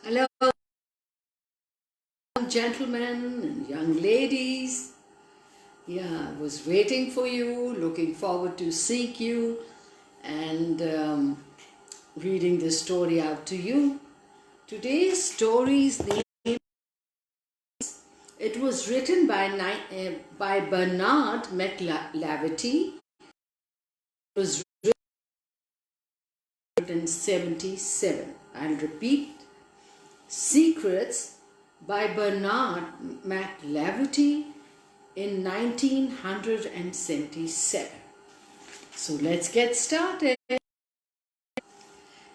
Hello, gentlemen and young ladies. Yeah, I was waiting for you, looking forward to seeing you and reading this story out to you. Today's story's name, it was written by Bernard McLavity. It was written in 1977. I'll repeat. Secrets by Bernard McLavity in 1977. So let's get started.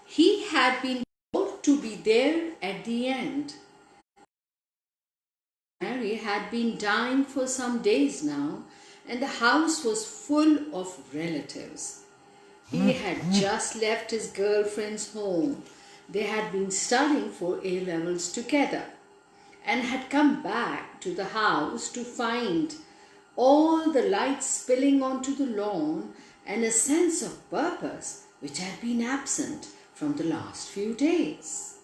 He had been told to be there at the end. Mary had been dying for some days now, and the house was full of relatives. He had just left his girlfriend's home. They had been studying for A-levels together and had come back to the house to find all the lights spilling onto the lawn and a sense of purpose which had been absent from the last few days.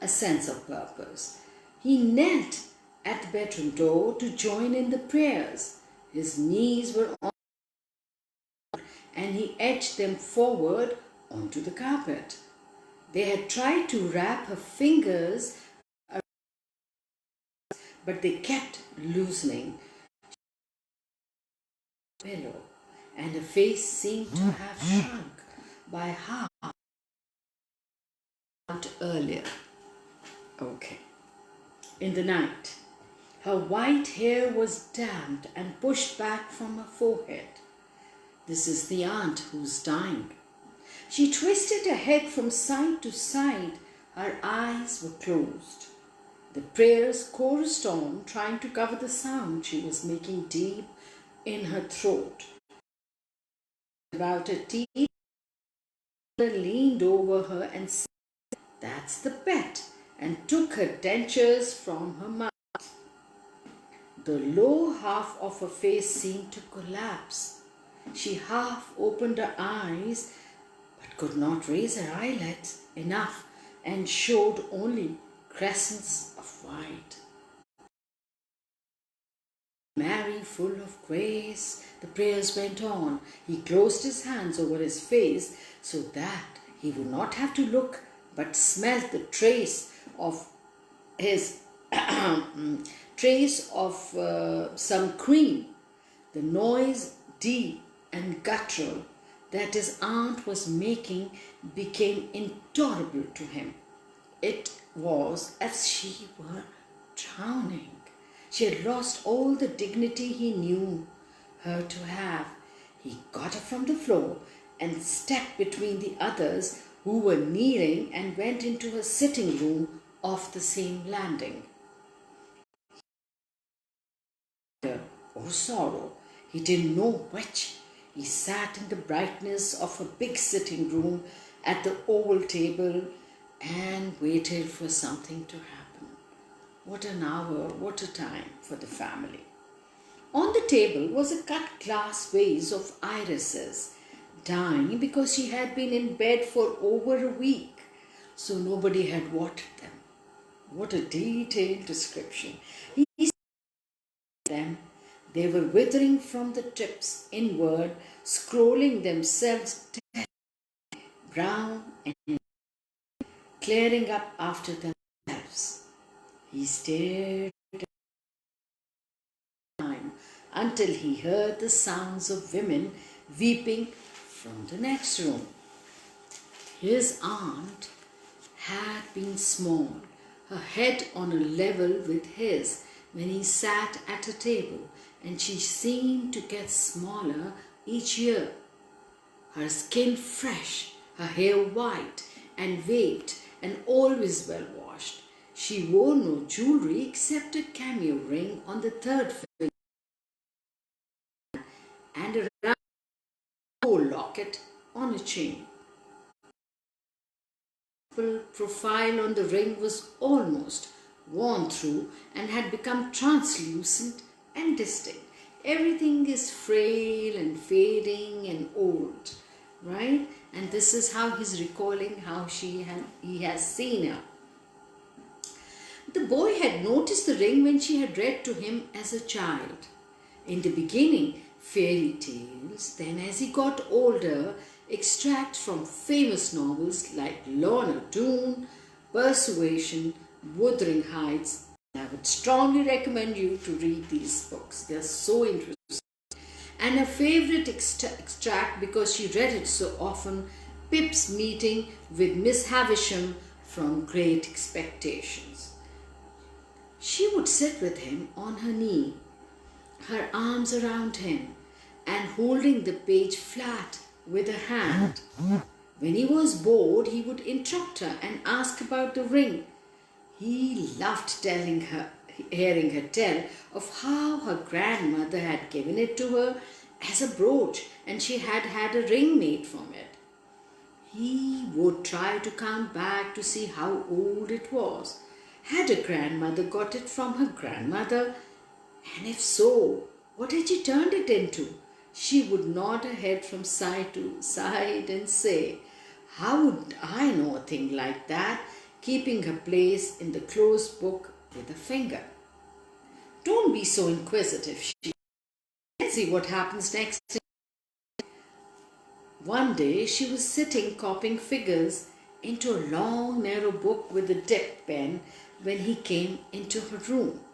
A sense of purpose. He knelt at the bedroom door to join in the prayers. His knees were on and he edged them forward onto the carpet. They had tried to wrap her fingers around, but they kept loosening the pillow, and her face seemed to have shrunk by half earlier. Okay. In the night, her white hair was damped and pushed back from her forehead. This is the aunt who's dying. She twisted her head from side to side. Her eyes were closed. The prayers chorused on, trying to cover the sound she was making deep in her throat. About her teeth, leaned over her and said, "That's the pet," and took her dentures from her mouth. The lower half of her face seemed to collapse. She half opened her eyes but could not raise her eyelids enough and showed only crescents of white. Mary, full of grace, the prayers went on. He closed his hands over his face so that he would not have to look but smelt the trace of his some cream. The noise, deep and guttural, that his aunt was making became intolerable to him. It was as she were drowning. She had lost all the dignity he knew her to have. He got up from the floor and stepped between the others who were kneeling and went into her sitting room off the same landing. Or sorrow, he didn't know which. He sat in the brightness of a big sitting room at the oval table and waited for something to happen. What an hour, what a time for the family. On the table was a cut glass vase of irises, dying because she had been in bed for over a week, so nobody had watered them. What a detailed description. He said them. They were withering from the tips inward, scrolling themselves brown and clearing up after themselves. He stared at time until he heard the sounds of women weeping from the next room. His aunt had been small, her head on a level with his when he sat at a table, and she seemed to get smaller each year. Her skin fresh, her hair white and waved and always well washed. She wore no jewelry except a cameo ring on the third finger and a round gold locket on a chain. The profile on the ring was almost worn through and had become translucent and distinct. Everything is frail and fading and old, right? and this is how he's recalling how he has seen her. The boy had noticed the ring when she had read to him as a child. In the beginning, fairy tales, then as he got older, extracts from famous novels like Lorna Doone, Persuasion, Wuthering Heights. I would strongly recommend you to read these books. They are so interesting. And her favourite extract, because she read it so often, Pip's meeting with Miss Havisham from Great Expectations. She would sit with him on her knee, her arms around him, and holding the page flat with her hand. When he was bored, he would interrupt her and ask about the ring. He loved hearing her tell of how her grandmother had given it to her as a brooch and she had had a ring made from it. He would try to count back to see how old it was. Had her grandmother got it from her grandmother? And if so, what had she turned it into? She would nod her head from side to side and say, "How would I know a thing like that?" keeping her place in the closed book with a finger. "Don't be so inquisitive," she said. "Let's see what happens next." One day she was sitting copying figures into a long narrow book with a dip pen when he came into her room.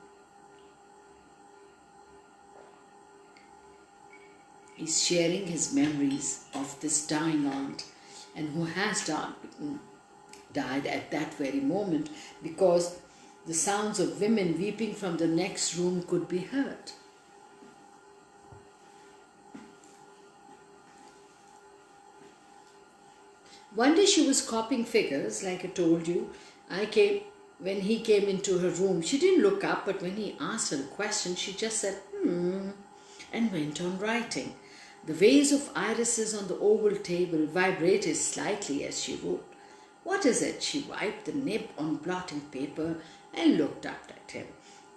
He's sharing his memories of this dying aunt, and who has died at that very moment, because the sounds of women weeping from the next room could be heard. One day she was copying figures, like I told you. When he came into her room, she didn't look up, but when he asked her a question, she just said, and went on writing. The vase of irises on the oval table vibrated slightly as she wrote. "What is it?" She wiped the nib on blotting paper and looked up at him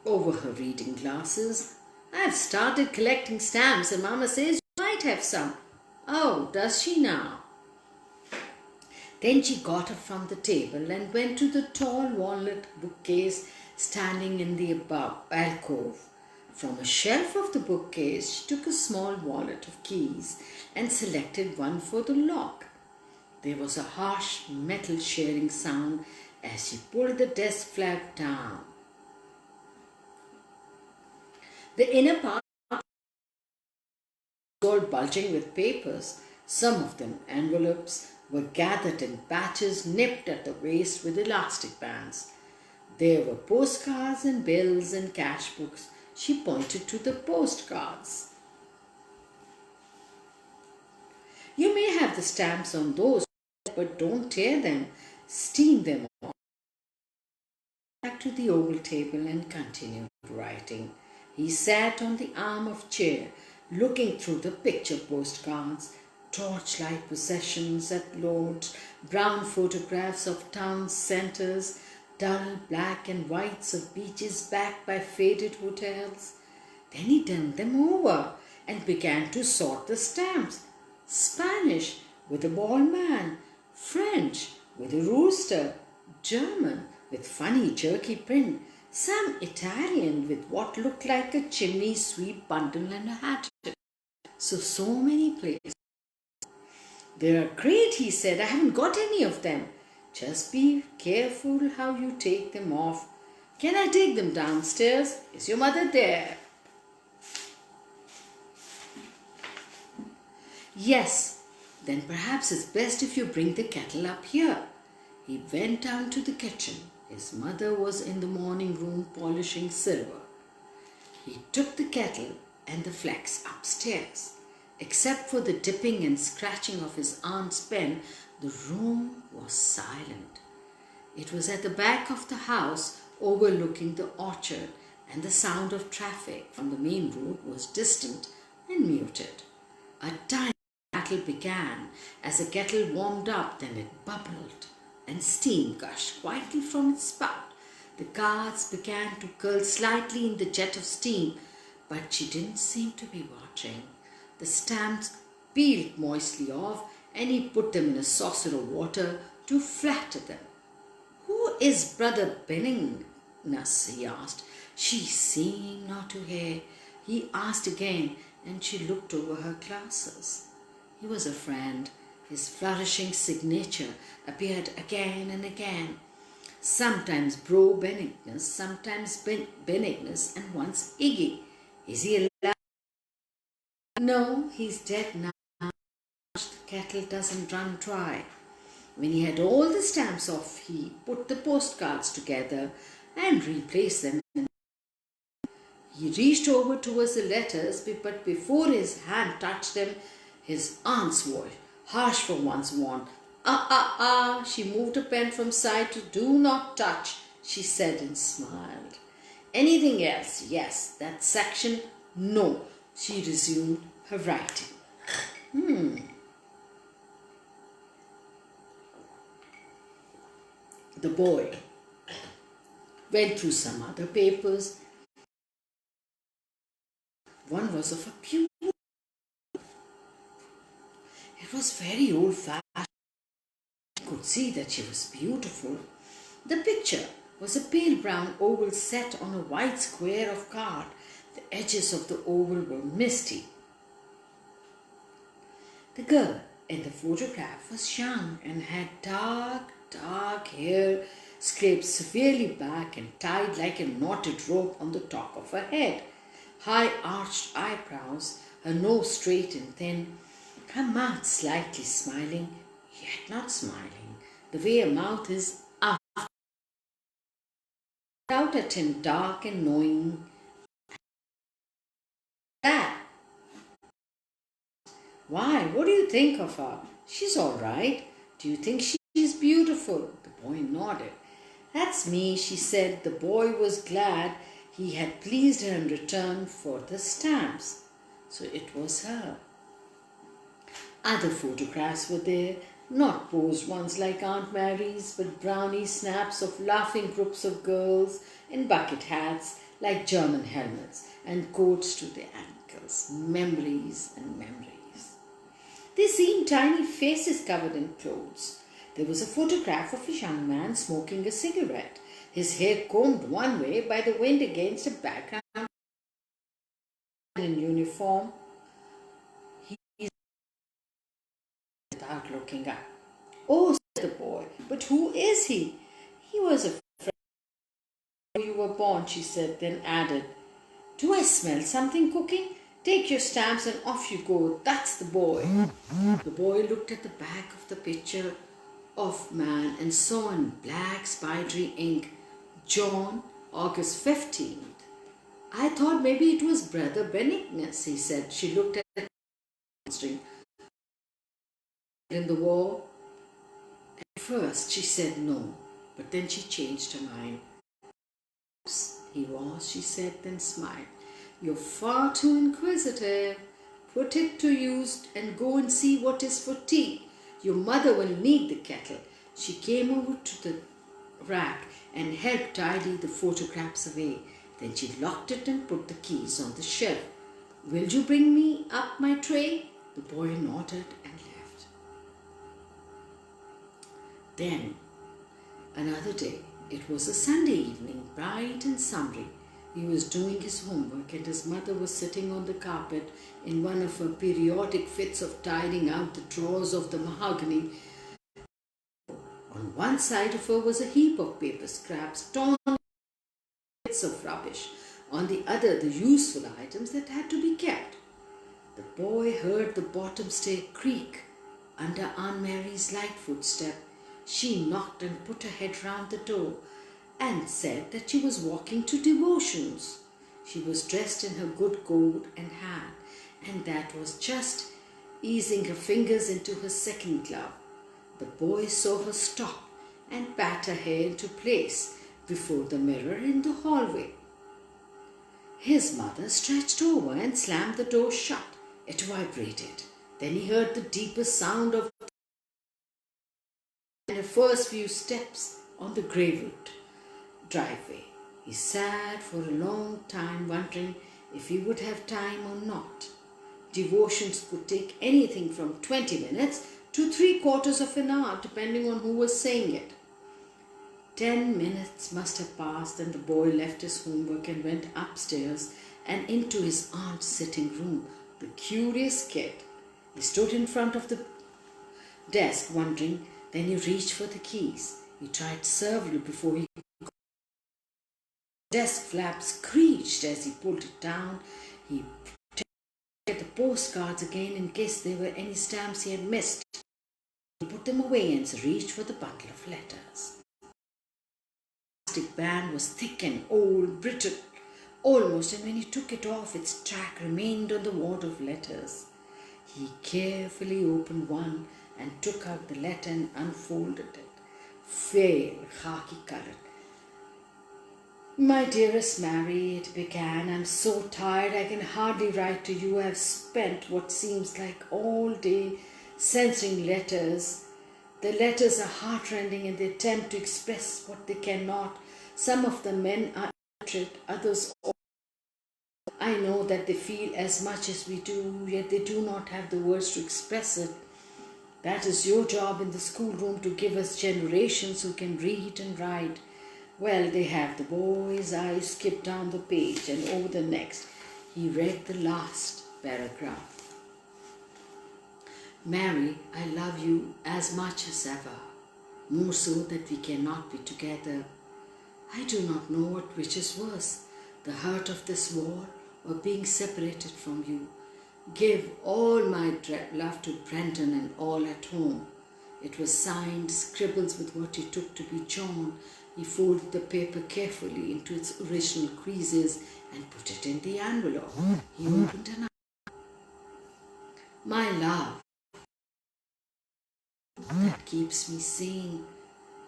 over her reading glasses. "I've started collecting stamps and Mama says you might have some." "Oh, does she now?" Then she got up from the table and went to the tall walnut bookcase standing in the alcove. From a shelf of the bookcase, she took a small wallet of keys and selected one for the lock. There was a harsh metal shearing sound as she pulled the desk flap down. The inner part was all bulging with papers. Some of them, envelopes, were gathered in batches nipped at the waist with elastic bands. There were postcards and bills and cash books. She pointed to the postcards. "You may have the stamps on those, but don't tear them. Steam them off." Back to the oval table and continued writing. He sat on the arm of a chair, looking through the picture postcards, torchlight processions at Lord's, brown photographs of town centres, dull black and whites of beaches backed by faded hotels. Then he turned them over and began to sort the stamps. Spanish with a bald man, French with a rooster, German with funny jerky print, some Italian with what looked like a chimney sweep bundle and a hat. So many places. "They're great," he said. "I haven't got any of them. Just be careful how you take them off. Can I take them downstairs? Is your mother there?" "Yes." "Then perhaps it's best if you bring the kettle up here." He went down to the kitchen. His mother was in the morning room polishing silver. He took the kettle and the flax upstairs. Except for the dipping and scratching of his aunt's pen, the room was silent. It was at the back of the house, overlooking the orchard, and the sound of traffic from the main road was distant and muted. A tiny rattle began as the kettle warmed up, then it bubbled, and steam gushed quietly from its spout. The cards began to curl slightly in the jet of steam, but she didn't seem to be watching. The stamps peeled moistly off, and he put them in a saucer of water to flatter them. "Who is Brother Benignas?" he asked. She seemed not to hear. He asked again, and she looked over her glasses. He was a friend. His flourishing signature appeared again and again. Sometimes Bro Benignas, sometimes Benignas, and once Iggy. "Is he alive?" "No, he's dead now. The kettle doesn't run dry." When he had all the stamps off, he put the postcards together and replaced them. He reached over towards the letters, but before his hand touched them, his aunt's voice, harsh for one's want. Ah. She moved a pen from side to "Do not touch," she said and smiled. "Anything else?" "Yes." "That section?" "No." She resumed her writing. The boy went through some other papers. One was of a beautiful. It was very old-fashioned. He could see that she was beautiful. The picture was a pale brown oval set on a white square of card. The edges of the oval were misty. The girl in the photograph was young and had dark hair scraped severely back and tied like a knotted rope on the top of her head. High arched eyebrows, her nose straight and thin, her mouth slightly smiling, yet not smiling, the way a mouth is out at him, dark and knowing. "That? Why, what do you think of her?" "She's all right." "Do you think she's beautiful?" The boy nodded. "That's me," she said. The boy was glad he had pleased her in return for the stamps. So it was her. Other photographs were there, not posed ones like Aunt Mary's, but brownie snaps of laughing groups of girls in bucket hats like German helmets and coats to their ankles. Memories and memories. They seemed tiny faces covered in clothes. There was a photograph of a young man smoking a cigarette, his hair combed one way by the wind against a background in uniform. He without looking up. "Oh," said the boy, "but who is he?" "He was a friend before you were born," she said, then added, "Do I smell something cooking? Take your stamps and off you go. That's the boy." The boy looked at the back of the picture of man and saw in black spidery ink, "John, August 15th. "I thought maybe it was Brother Benignas," he said. She looked at the string in the wall. At first she said no, but then she changed her mind. "He was," she said, then smiled. "You're far too inquisitive. Put it to use and go and see what is for tea. Your mother will need the kettle." She came over to the rack and helped tidy the photographs away. Then she locked it and put the keys on the shelf. "Will you bring me up my tray?" The boy nodded and left. Then, another day, it was a Sunday evening, bright and summery. He was doing his homework and his mother was sitting on the carpet in one of her periodic fits of tidying out the drawers of the mahogany. On one side of her was a heap of paper scraps, torn bits of rubbish. On the other, the useful items that had to be kept. The boy heard the bottom stair creak under Aunt Mary's light footstep. She knocked and put her head round the door and said that she was walking to devotions. She was dressed in her good coat and hat, and that was just easing her fingers into her second glove. The boy saw her stop and pat her hair into place before the mirror in the hallway. His mother stretched over and slammed the door shut. It vibrated. Then he heard the deepest sound of the first few steps on the gravelled driveway. He sat for a long time wondering if he would have time or not. Devotions could take anything from 20 minutes to 3/4 of an hour, depending on who was saying it. 10 minutes must have passed, and the boy left his homework and went upstairs and into his aunt's sitting room. The curious kid. He stood in front of the desk, wondering. Then he reached for the keys. He tried several before he could. The desk flap screeched as he pulled it down. He checked the postcards again in case there were any stamps he had missed. He put them away and reached for the bundle of letters. The plastic band was thick and old, brittle, almost, and when he took it off, its track remained on the wad of letters. He carefully opened one and took out the letter and unfolded it. Fair, khaki-colored. My dearest Mary, it began, I'm so tired I can hardly write to you. I have spent what seems like all day censoring letters. The letters are heartrending and they attempt to express what they cannot. Some of the men are illiterate, others also. I know that they feel as much as we do, yet they do not have the words to express it. That is your job in the schoolroom, to give us generations who can read and write. Well, they have. The boy's eyes skipped down the page and over the next. He read the last paragraph. Mary, I love you as much as ever, more so that we cannot be together. I do not know which is worse, the hurt of this war or being separated from you. Give all my love to Brendan and all at home. It was signed, scribbles with what he took to be John. He folded the paper carefully into its original creases and put it in the envelope. He opened another. My love, that keeps me sane.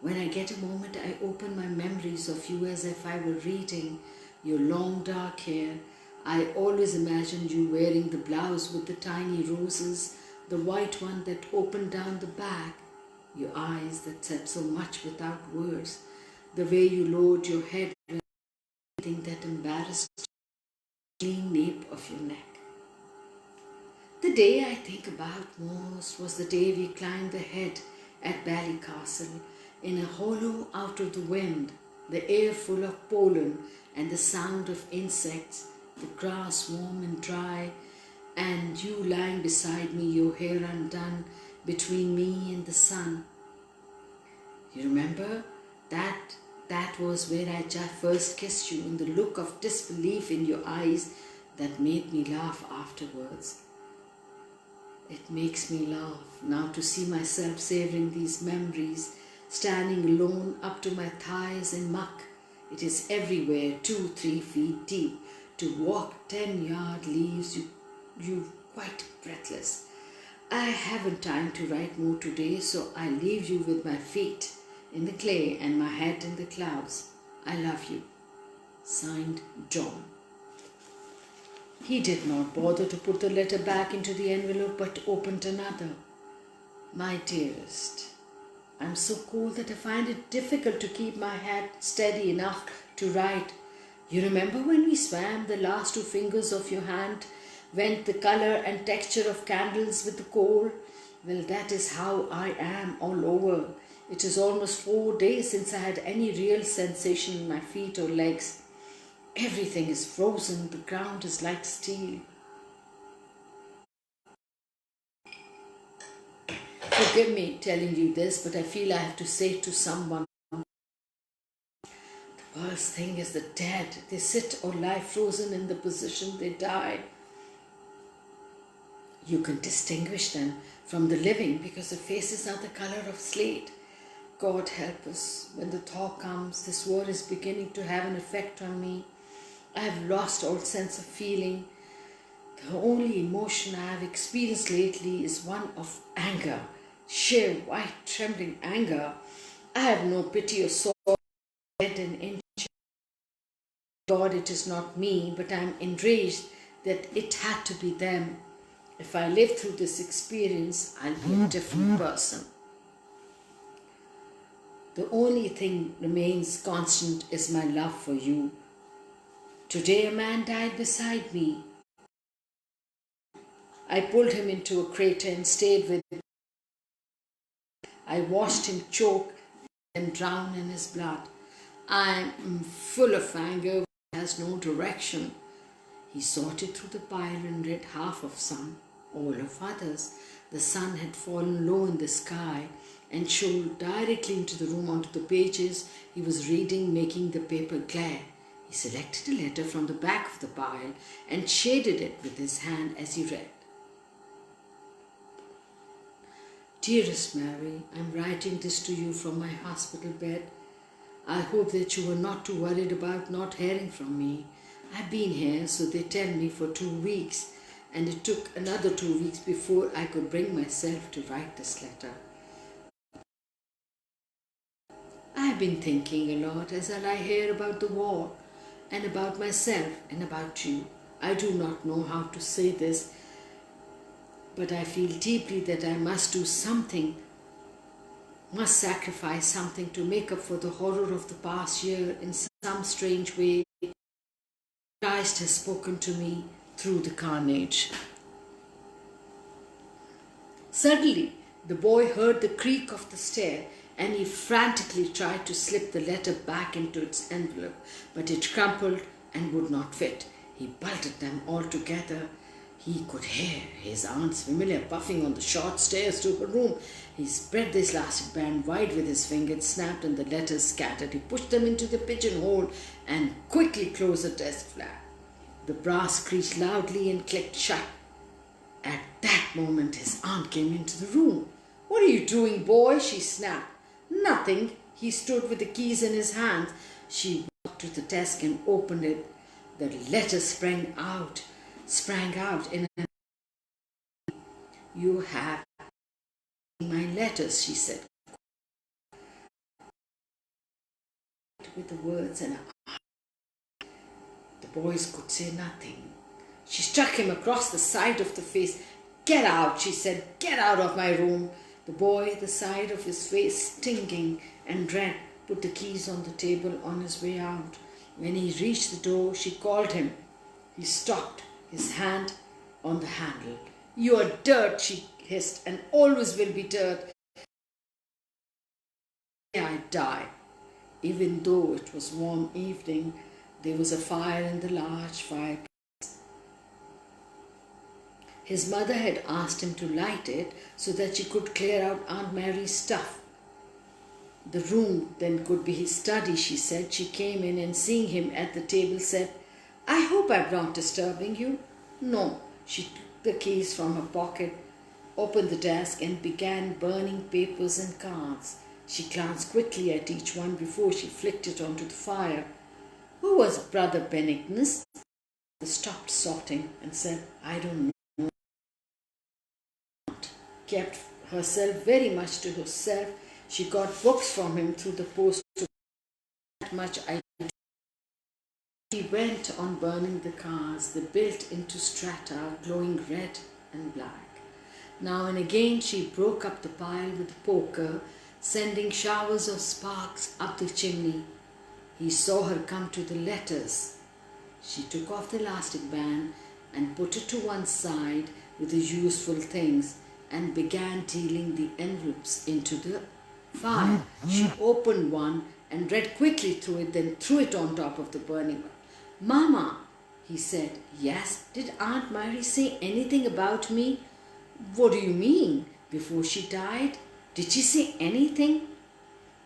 When I get a moment, I open my memories of you as if I were reading. Your long dark hair. I always imagined you wearing the blouse with the tiny roses, the white one that opened down the back. Your eyes that said so much without words. The way you lowered your head when anything that embarrassed the clean nape of your neck. The day I think about most was the day we climbed the head at Ballycastle in a hollow out of the wind, the air full of pollen and the sound of insects, the grass warm and dry, and you lying beside me, your hair undone, between me and the sun. You remember? That was where I first kissed you, and the look of disbelief in your eyes that made me laugh afterwards. It makes me laugh now to see myself savoring these memories, standing alone up to my thighs in muck. It is everywhere, 2-3 feet deep. To walk 10-yard leaves you quite breathless. I haven't time to write more today, so I leave you with my feet in the clay and my head in the clouds. I love you. Signed, John. He did not bother to put the letter back into the envelope, but opened another. My dearest, I'm so cold that I find it difficult to keep my head steady enough to write. You remember when we swam, the last 2 fingers of your hand went the color and texture of candles with the coal? Well, that is how I am all over. It is almost 4 days since I had any real sensation in my feet or legs. Everything is frozen, the ground is like steel. Forgive me telling you this, but I feel I have to say it to someone. The worst thing is the dead. They sit or lie frozen in the position they die. You can distinguish them from the living because their faces are the color of slate. God help us. When the thought comes, this war is beginning to have an effect on me. I have lost all sense of feeling. The only emotion I have experienced lately is one of anger, sheer white trembling anger. I have no pity or sorrow, dead and injured. God, it is not me, but I am enraged that it had to be them. If I live through this experience, I'll be a different person. The only thing remains constant is my love for you. Today a man died beside me. I pulled him into a crater and stayed with him. I watched him choke and drown in his blood. I am full of anger, has no direction. He sorted through the pile and read half of some, all of others. The sun had fallen low in the sky and shone directly into the room onto the pages he was reading, making the paper glare. He selected a letter from the back of the pile and shaded it with his hand as he read. Dearest Mary, I'm writing this to you from my hospital bed. I hope that you were not too worried about not hearing from me. I've been here, so they tell me, for 2 weeks, and it took another 2 weeks before I could bring myself to write this letter. I've been thinking a lot as I lie here about the war, and about myself and about you. I do not know how to say this, but I feel deeply that I must do something, must sacrifice something to make up for the horror of the past year. In some strange way, Christ has spoken to me through the carnage. Suddenly, the boy heard the creak of the stair, and he frantically tried to slip the letter back into its envelope, but it crumpled and would not fit. He bolted them all together. He could hear his aunt's familiar puffing on the short stairs to her room. He spread the elastic band wide with his fingers, snapped, and the letters scattered. He pushed them into the pigeonhole and quickly closed the desk flap. The brass creaked loudly and clicked shut. At that moment, his aunt came into the room. "What are you doing, boy?" she snapped. "Nothing." He stood with the keys in his hands. She walked to the desk and opened it. The letter sprang out in a... "You have my letters," she said, with the words, and the boys could say nothing. She struck him across the side of the face. "Get out," she said. "Get out of my room." The boy, the side of his face stinging and red, put the keys on the table on his way out. When he reached the door, she called him. He stopped, his hand on the handle. "You are dirt," she hissed, "and always will be dirt. I die." Even though it was warm evening, there was a fire in the large fireplace. His mother had asked him to light it so that she could clear out Aunt Mary's stuff. The room then could be his study, she said. She came in and, seeing him at the table, said, "I hope I'm not disturbing you." "No." She took the keys from her pocket, opened the desk, and began burning papers and cards. She glanced quickly at each one before she flicked it onto the fire. "Who was Brother Benignus?" She stopped sorting and said, "I don't know." Kept herself very much to herself. She got books from him through the post. That much I do. She went on burning the cards. They built into strata, glowing red and black. Now and again she broke up the pile with a poker, sending showers of sparks up the chimney. He saw her come to the letters. She took off the elastic band and put it to one side with the useful things, and began dealing the envelopes into the fire. She opened one and read quickly through it, then threw it on top of the burning one. "Mama," he said. "Yes?" "Did Aunt Mary say anything about me?" "What do you mean? Before she died? Did she say anything?"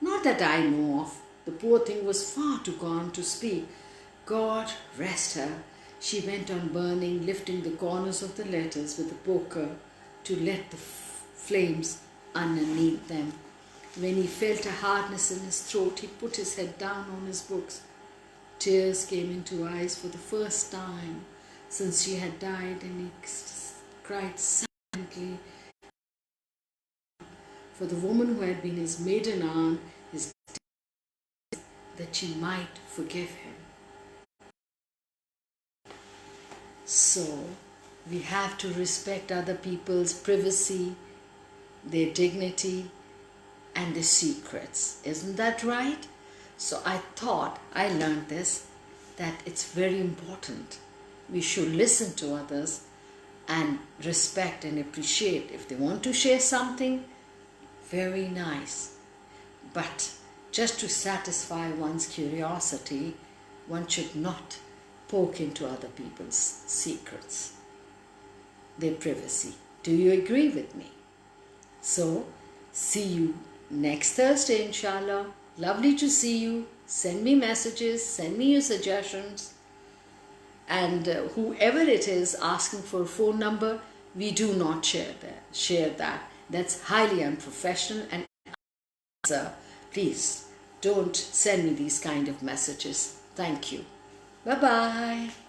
"Not that I know of. The poor thing was far too gone to speak. God rest her." She went on burning, lifting the corners of the letters with the poker to let the flames underneath them. When he felt a hardness in his throat, he put his head down on his books. Tears came into eyes for the first time since she had died, and he cried silently for the woman who had been his maiden aunt, that she might forgive him. So, we have to respect other people's privacy, their dignity, and their secrets. Isn't that right? So I thought, I learned this, that it's very important. We should listen to others and respect and appreciate. If they want to share something, very nice. But just to satisfy one's curiosity, one should not poke into other people's secrets, their privacy. Do you agree with me? So, see you next Thursday, inshallah. Lovely to see you. Send me messages, send me your suggestions. And whoever it is asking for a phone number, we do not share that. That's highly unprofessional. And sir, please don't send me these kind of messages. Thank you. Bye-bye.